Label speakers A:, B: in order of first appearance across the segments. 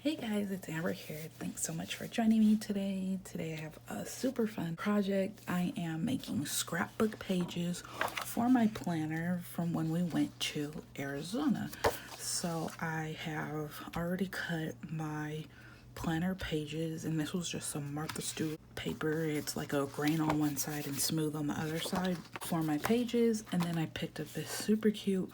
A: Hey guys, it's Amber here. Thanks so much for joining me today. Today I have a super fun project. I am making scrapbook pages for my planner from when we went to Arizona. So I have already cut my planner pages, and this was just some Martha Stewart paper. It's like a grain on one side and smooth on the other side for my pages. And then I picked up this super cute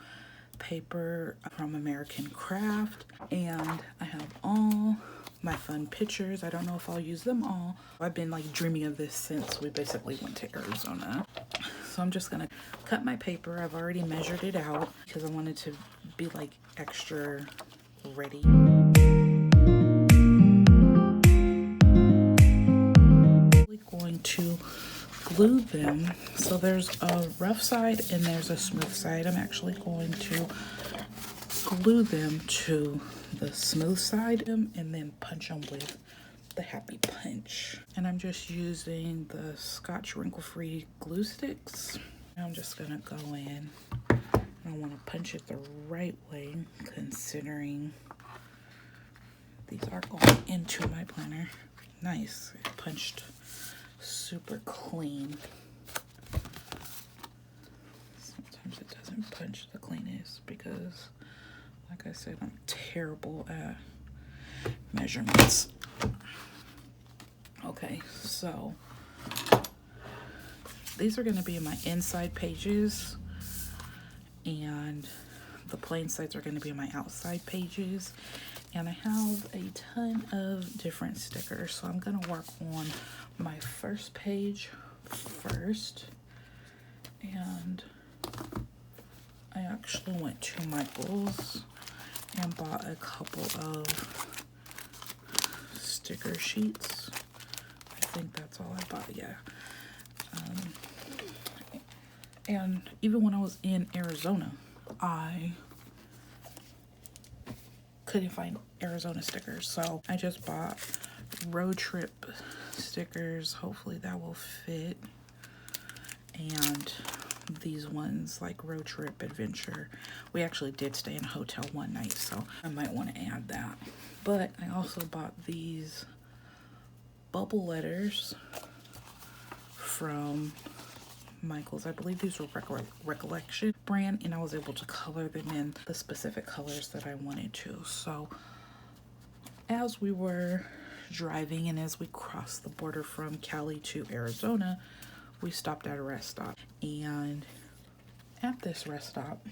A: paper from American Craft, and I have all my fun pictures. I don't know if I'll use them all. I've been like dreaming of this since we basically went to Arizona. So I'm just gonna cut my paper. I've already measured it out because I wanted to be like extra ready. Going to glue them. So there's a rough side and there's a smooth side. I'm actually going to glue them to the smooth side and then punch them with the Happy Punch. And I'm just using the Scotch wrinkle-free glue sticks. I'm just gonna go in. I want to punch it the right way, considering these are going into my planner. Nice, it punched super clean. Sometimes it doesn't punch the cleanest because, like I said, I'm terrible at measurements. Okay, so these are going to be my inside pages, and the plain sides are going to be my outside pages. And I have a ton of different stickers, so I'm going to work on my first page first. And I actually went to Michael's and bought a couple of sticker sheets. I think that's all I bought, yeah. And even when I was in Arizona, I couldn't find Arizona stickers, so I just bought road trip stickers. Hopefully that will fit. And these ones, like road trip adventure, we actually did stay in a hotel one night, so I might want to add that. But I also bought these bubble letters from Michael's. I believe these were Recollection brand, and I was able to color them in the specific colors that I wanted to. So as we were driving and as we crossed the border from Cali to Arizona, we stopped at a rest stop. And at this rest stop,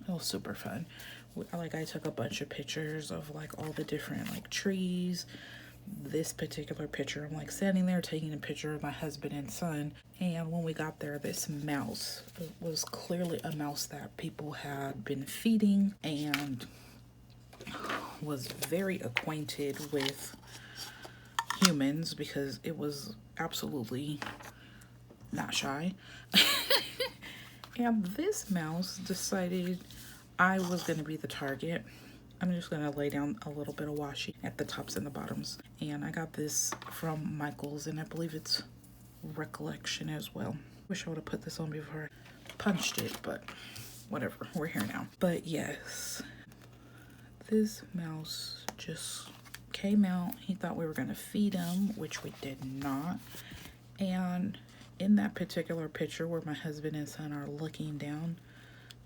A: it was super fun. I took a bunch of pictures of like all the different like trees. This particular picture, I'm like standing there taking a picture of my husband and son, and when we got there, this mouse, it was clearly a mouse that people had been feeding and was very acquainted with humans because it was absolutely not shy. And this mouse decided I was going to be the target. I'm just going to lay down a little bit of washi at the tops and the bottoms. And I got this from Michael's, and I believe it's Recollection as well. Wish I would have put this on before I punched it, but whatever, we're here now. But yes, this mouse just came out. He thought we were going to feed him, which we did not. And in that particular picture where my husband and son are looking down,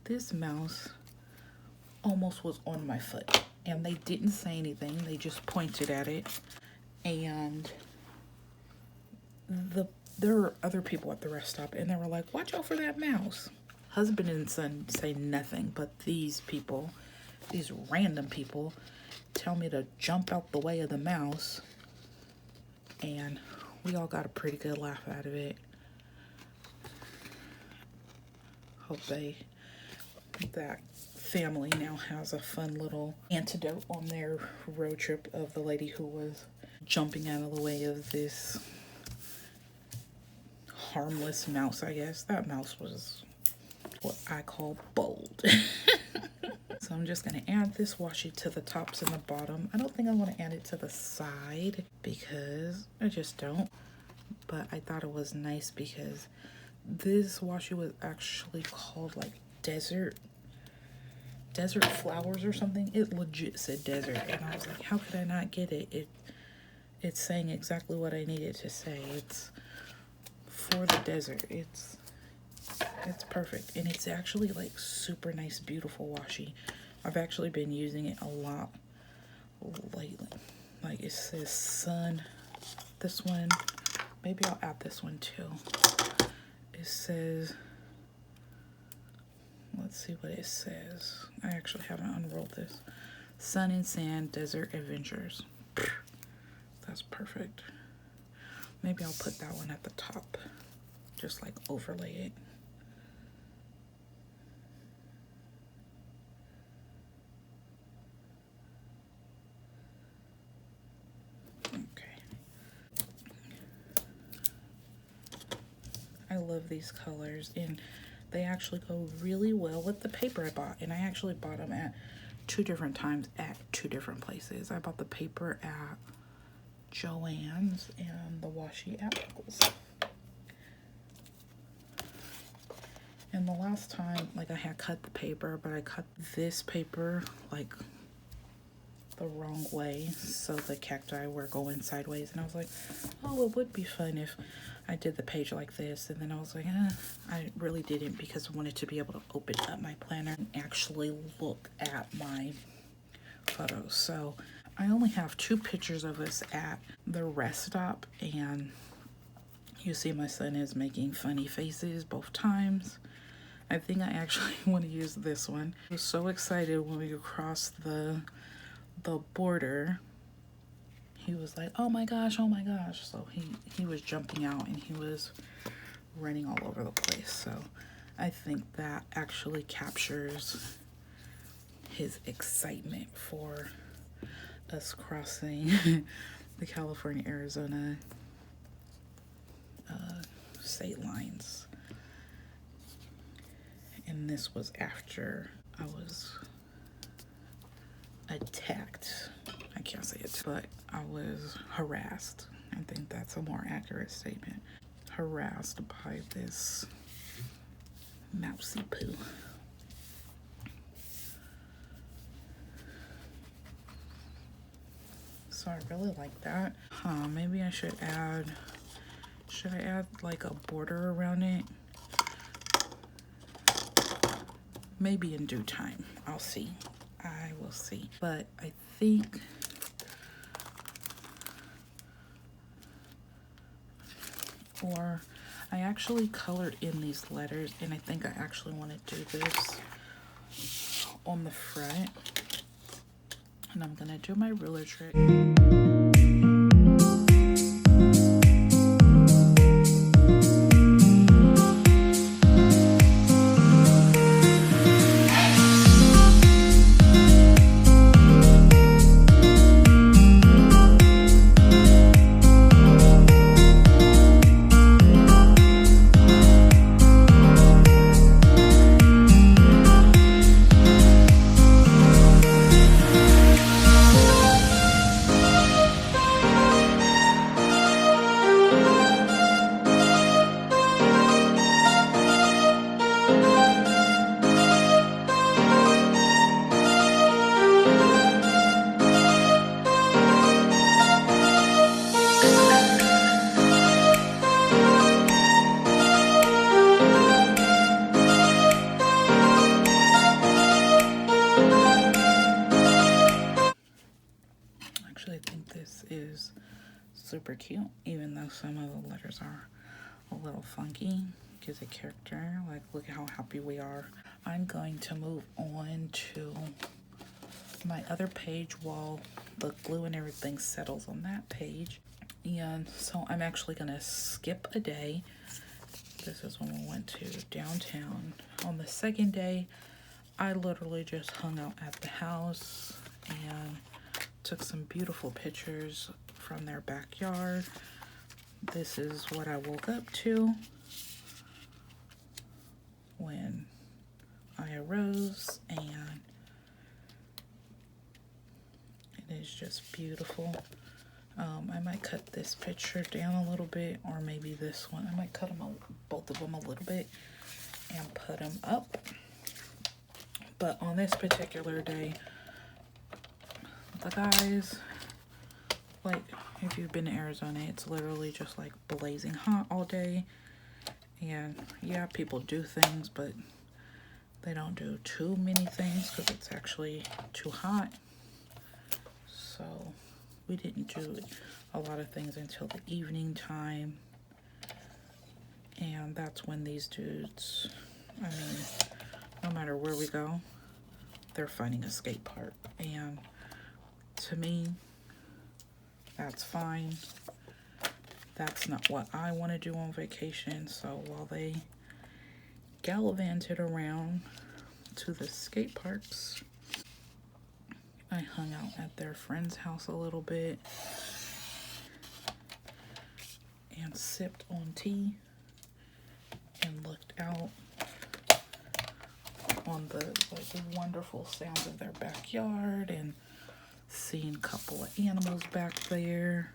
A: this mouse almost was on my foot, and they didn't say anything. They just pointed at it. And there were other people at the rest stop, and they were like, watch out for that mouse. Husband and son say nothing, but these people, these random people, tell me to jump out the way of the mouse, and we all got a pretty good laugh out of it. Hope that family now has a fun little antidote on their road trip of the lady who was jumping out of the way of this harmless mouse, I guess. That mouse was what I call bold. So I'm just going to add this washi to the tops and the bottom. I don't think I want to add it to the side because I just don't. But I thought it was nice because this washi was actually called like desert desert flowers or something. It legit said desert, and I was like, how could I not get it? It's saying exactly what I needed to say. It's for the desert. It's perfect, and it's actually like super nice, beautiful washi. I've actually been using it a lot lately. Like it says sun. This one, maybe I'll add this one too. It says, let's see what it says. I actually haven't unrolled this. Sun and Sand Desert Adventures. That's perfect. Maybe I'll put that one at the top. Just like overlay it. I love these colors, and they actually go really well with the paper I bought. And I actually bought them at 2 different times at 2 different places. I bought the paper at JoAnns and the washi at Michael's. And the last time, like, I had cut the paper, but I cut this paper like the wrong way, so the cacti were going sideways. And I was like, oh, it would be fun if I did the page like this. And then I was like, I really didn't, because I wanted to be able to open up my planner and actually look at my photos. So I only have 2 pictures of us at the rest stop, and you see my son is making funny faces both times. I think I actually want to use this one. I was so excited when we crossed the border. He was like, oh my gosh, oh my gosh. So he was jumping out, and he was running all over the place. So I think that actually captures his excitement for us crossing the California-Arizona state lines. And this was after I was attacked. I can't say it, but I was harassed. I think that's a more accurate statement. Harassed by this mousy poo. So I really like that. Maybe I should I add like a border around it? Maybe in due time. I'll see. I will see. But I think I actually colored in these letters, and I think I actually want to do this on the front. And I'm gonna do my ruler trick. Is super cute, even though some of the letters are a little funky. Gives a character. Like, look at how happy we are. I'm going to move on to my other page while the glue and everything settles on that page. And so I'm actually gonna skip a day. This is when we went to downtown. On the second day, I literally just hung out at the house and took some beautiful pictures from their backyard. This is what I woke up to when I arose, and it is just beautiful. I might cut this picture down a little bit, or maybe this one. I might cut them both of them a little bit and put them up. But on this particular day, the guys, like, if you've been to Arizona, it's literally just like blazing hot all day. And yeah, people do things, but they don't do too many things because it's actually too hot. So we didn't do a lot of things until the evening time. And that's when these dudes, I mean, no matter where we go, they're finding a skate park. And to me, that's fine. That's not what I want to do on vacation. So while they gallivanted around to the skate parks, I hung out at their friend's house a little bit and sipped on tea and looked out on the like wonderful sounds of their backyard and seen a couple of animals back there.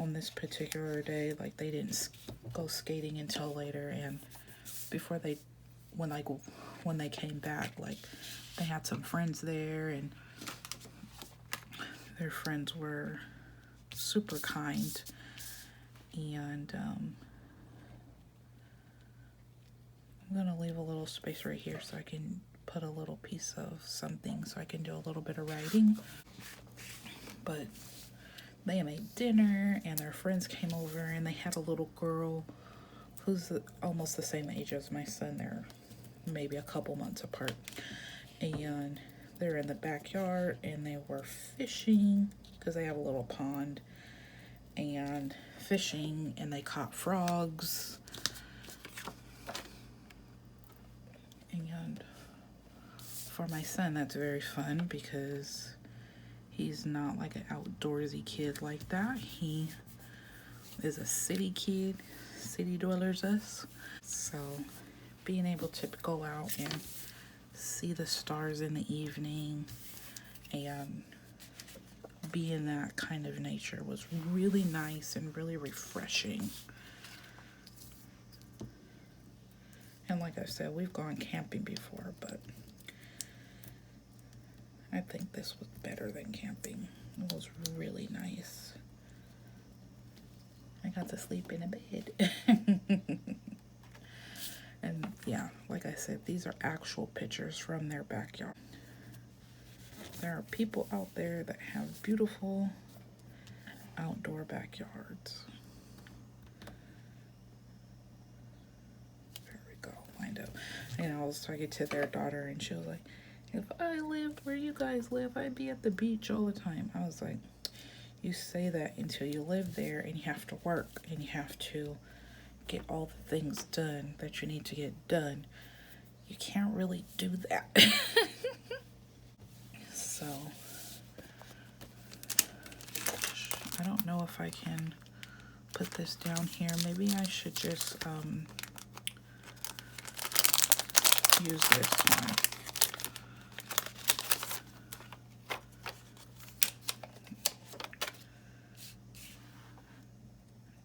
A: On this particular day, like, they didn't go skating until later, and before they, when they came back, like, they had some friends there, and their friends were super kind. And I'm gonna leave a little space right here so I can put a little piece of something so I can do a little bit of writing. But they made dinner, and their friends came over, and they had a little girl who's almost the same age as my son. They're maybe a couple months apart. And they're in the backyard, and they were fishing because they have a little pond, and fishing, and they caught frogs. And for my son, that's very fun because he's not like an outdoorsy kid like that. He is a city kid, city dwellers us. So being able to go out and see the stars in the evening and be in that kind of nature was really nice and really refreshing. And like I said, we've gone camping before, but I think this was better than camping. It was really nice. I got to sleep in a bed. And yeah, like I said, these are actual pictures from their backyard. There are people out there that have beautiful outdoor backyards. There we go, lined up. And I was talking to their daughter, and she was like, if I lived where you guys live, I'd be at the beach all the time. I was like, you say that until you live there and you have to work and you have to get all the things done that you need to get done. You can't really do that. So, I don't know if I can put this down here. Maybe I should just use this one.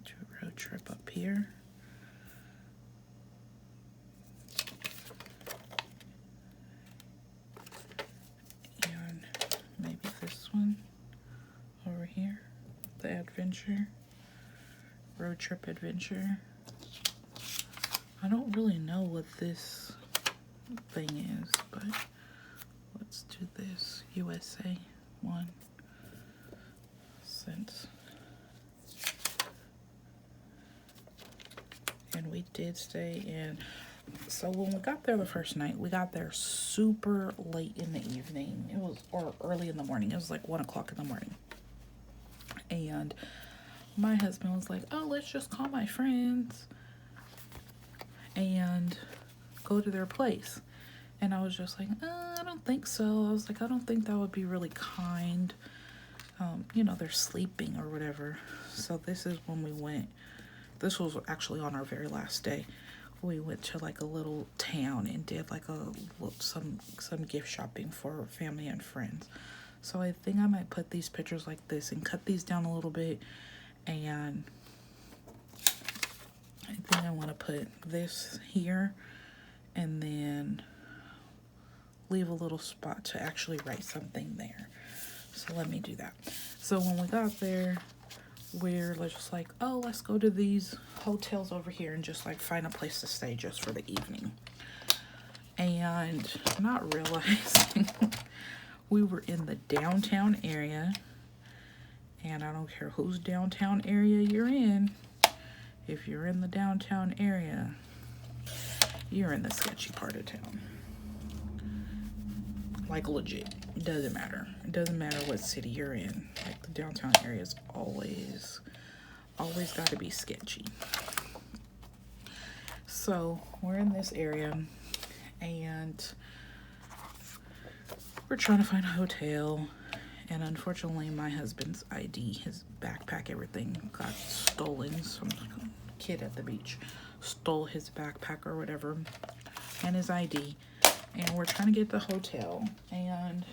A: Do a road trip up here. And maybe this one over here. The adventure. Road trip adventure. I don't really know what this thing is, but let's do this. USA one. Since. And we did stay in. So when we got there the first night, we got there super late in the evening. It was, or early in the morning. It was like 1 o'clock in the morning. And my husband was like, oh, let's just call my friends and go to their place. And I was just like, I don't think so. I was like, I don't think that would be really kind. You know, they're sleeping or whatever. So this is when we went. This was actually on our very last day. We went to like a little town and did like some gift shopping for family and friends. So I think I might put these pictures like this and cut these down a little bit. And I think I want to put this here and then leave a little spot to actually write something there. So let me do that. So when we got there, we're just like, oh, let's go to these hotels over here and just like find a place to stay just for the evening. And not realizing we were in the downtown area, and I don't care whose downtown area you're in. If you're in the downtown area, you're in the sketchy part of town. Like legit, it doesn't matter. It doesn't matter what city you're in. Like the downtown area is always got to be sketchy. So we're in this area and we're trying to find a hotel. And unfortunately, my husband's ID, his backpack, everything got stolen. Some kid at the beach stole his backpack or whatever and his ID. And we're trying to get the hotel, and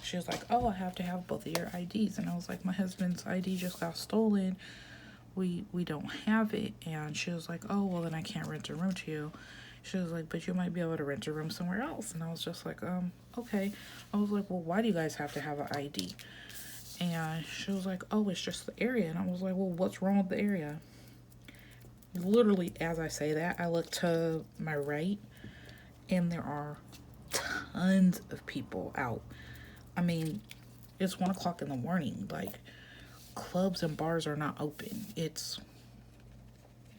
A: she was like, oh, I have to have both of your IDs. And I was like, my husband's ID just got stolen. We don't have it. And she was like, oh, well, then I can't rent a room to you. She was like, but you might be able to rent a room somewhere else. And I was just like, okay. I was like, well, why do you guys have to have an ID? And she was like, oh, it's just the area. And I was like, well, what's wrong with the area? Literally, as I say that, I look to my right, and there are tons of people out. I mean, it's 1 o'clock in the morning. Like, clubs and bars are not open. It's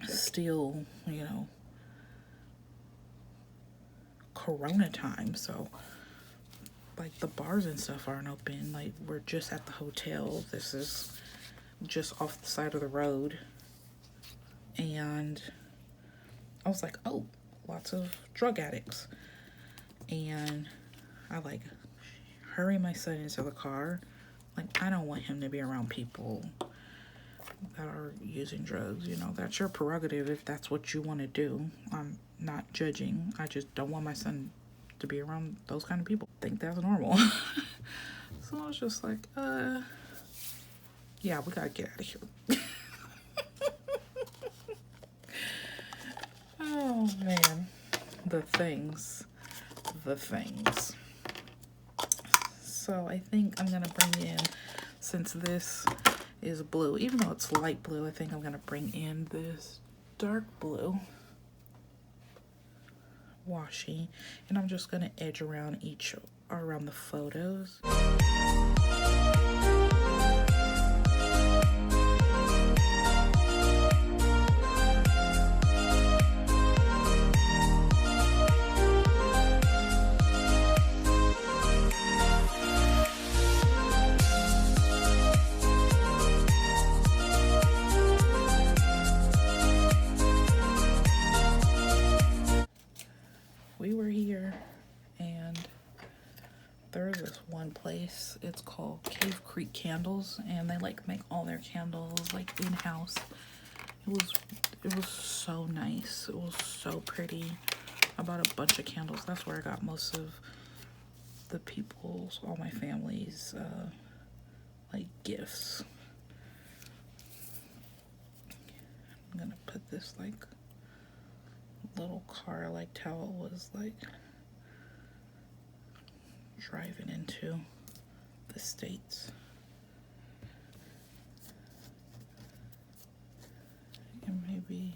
A: still, you know, Corona time. So, like, the bars and stuff aren't open. Like, we're just at the hotel. This is just off the side of the road. And I was like, oh, lots of drug addicts. And I like hurry my son into the car. Like, I don't want him to be around people that are using drugs. You know, that's your prerogative if that's what you want to do. I'm not judging. I just don't want my son to be around those kind of people. I think that's normal. So I was just like, yeah, we gotta get out of here. Oh man, the things. So I think I'm gonna bring in, since this is blue, even though it's light blue, I think I'm gonna bring in this dark blue washi, and I'm just gonna edge around around the photos. We were here, and there's this one place, it's called Cave Creek Candles, and they like make all their candles like in-house. It was so nice. It was so pretty. I bought a bunch of candles. That's where I got most of the people's, all my family's like gifts. I'm gonna put this like little car I liked how it was like driving into the States. And maybe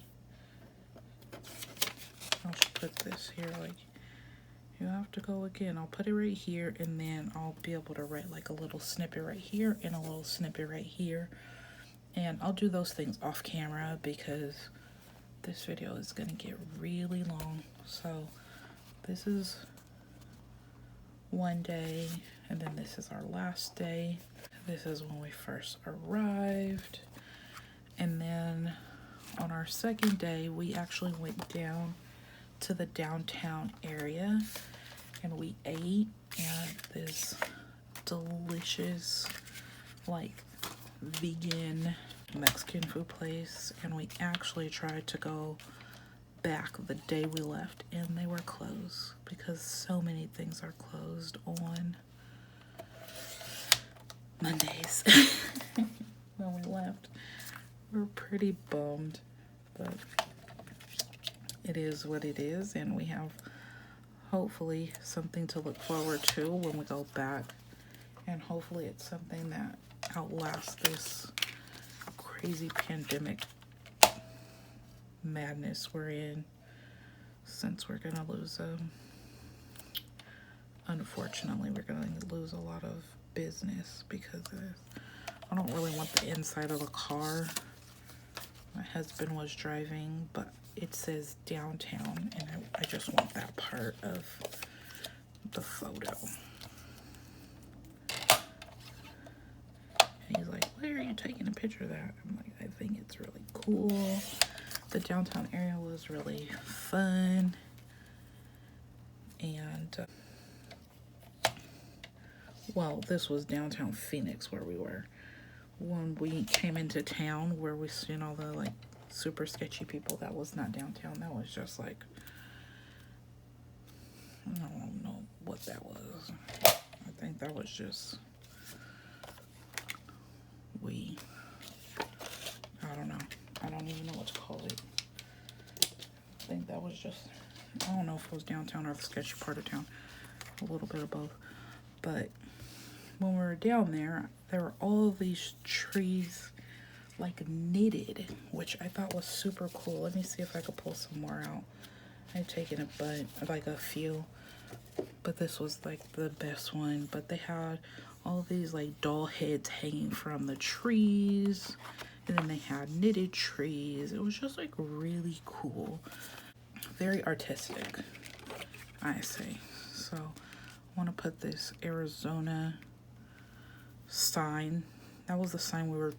A: I'll just put this here, like, you have to go again. I'll put it right here, and then I'll be able to write like a little snippet right here and a little snippet right here. And I'll do those things off camera because this video is gonna get really long. So this is one day, and then this is our last day. This is when we first arrived, and then on our second day we actually went down to the downtown area and we ate at this delicious like vegan Mexican food place, and we actually tried to go back the day we left and they were closed because so many things are closed on Mondays. When we left, we were pretty bummed, but it is what it is, and we have hopefully something to look forward to when we go back. And hopefully it's something that outlasts this crazy pandemic madness we're in, since we're gonna lose unfortunately we're gonna lose a lot of business because of this. I don't really want the inside of the car. My husband was driving, but it says downtown, and I just want that part of the photo. And he's like, why are you taking a picture of that? I'm like, I think it's really cool. The downtown area was really fun. And, well, this was downtown Phoenix where we were. When we came into town where we seen all the like super sketchy people, that was not downtown. That was just like, I don't know what that was. I think that was just I don't know. I don't even know what to call it. I think that was just, I don't know if it was downtown or the sketchy part of town. A little bit of both. But when we were down there, there were all of these trees like knitted, which I thought was super cool. Let me see if I could pull some more out. I've taken a few, but this was like the best one. But they had all these like doll heads hanging from the trees, and then they had knitted trees. It was just like really cool, very artistic, I say. So I want to put this Arizona sign. That was the sign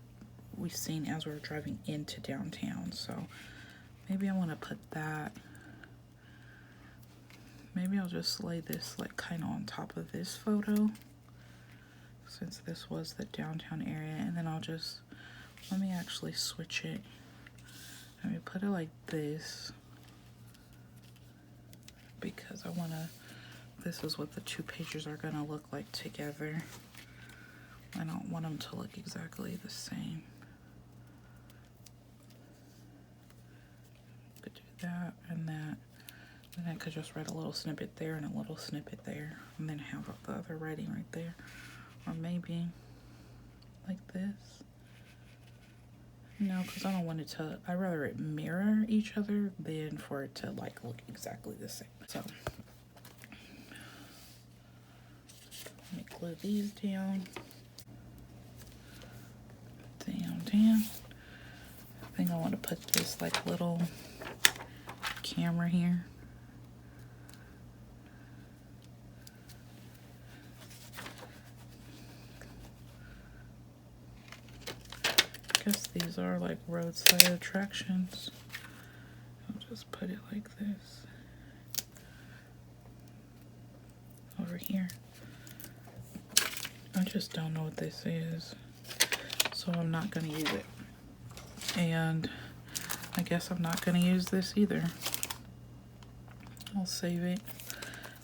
A: we seen as we were driving into downtown. So maybe I want to put that. Maybe I'll just lay this like kind of on top of this photo, since this was the downtown area, and then I'll just, let me actually switch it. Let me put it like this, because I want to, this is what the two pages are going to look like together. I don't want them to look exactly the same. Could do that and that. Then I could just write a little snippet there and a little snippet there, and then have the other writing right there. Or maybe like this. No, because I don't want it to, I'd rather it mirror each other than for it to like look exactly the same. So let me glue these down. Down. I think I want to put this like little camera here. I guess these are like roadside attractions. I'll just put it like this over here. I just don't know what this is, so I'm not going to use it. And I guess I'm not going to use this either. I'll save it.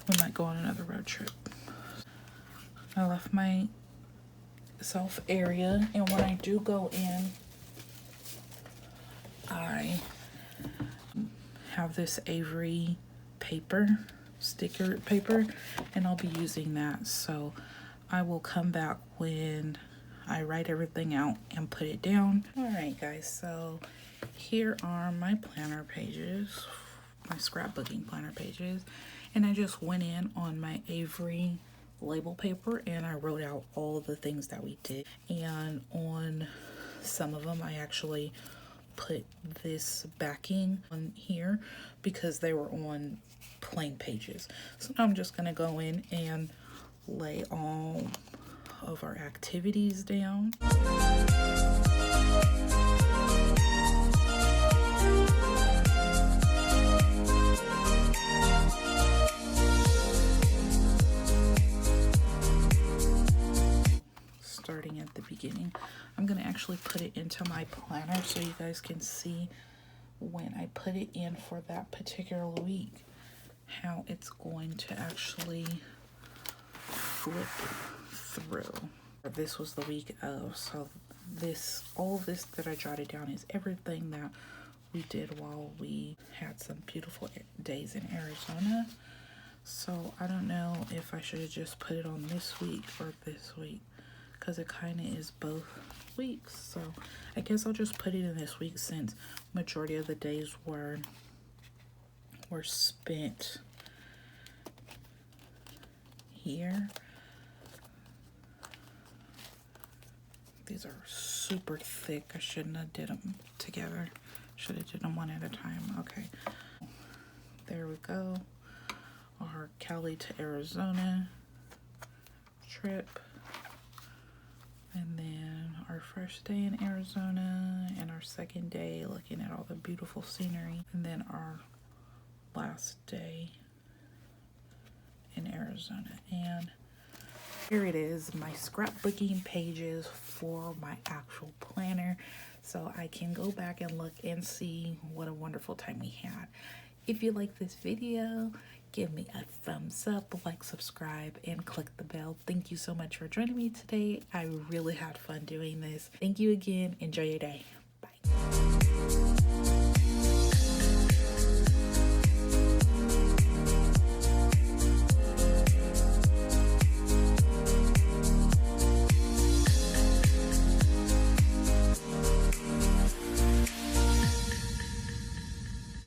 A: We might go on another road trip. I left my self area, and when I do go in, I have this Avery paper, sticker paper, and I'll be using that. So I will come back when I write everything out and put it down. Alright guys, so here are my planner pages, my scrapbooking planner pages, and I just went in on my Avery label paper and I wrote out all the things that we did. And on some of them I actually put this backing on here because they were on plain pages. So now I'm just gonna go in and lay all of our activities down. Starting at the beginning, I'm gonna actually put it into my planner so you guys can see when I put it in for that particular week how it's going to actually flip through. This was the week of, so this, all this that I jotted down is everything that we did while we had some beautiful days in Arizona. So I don't know if I should have just put it on this week or this week, because it kind of is both weeks. So I guess I'll just put it in this week, since majority of the days were spent here. These are super thick. I shouldn't have did them together. Should have did them one at a time. Okay, there we go. Our Cali to Arizona trip, and then our first day in Arizona, and our second day looking at all the beautiful scenery, and then our last day in Arizona. And here it is, my scrapbooking pages for my actual planner, so I can go back and look and see what a wonderful time we had. If you like this video, give me a thumbs up, like, subscribe, and click the bell. Thank you so much for joining me today. I really had fun doing this. Thank you again. Enjoy your day. Bye.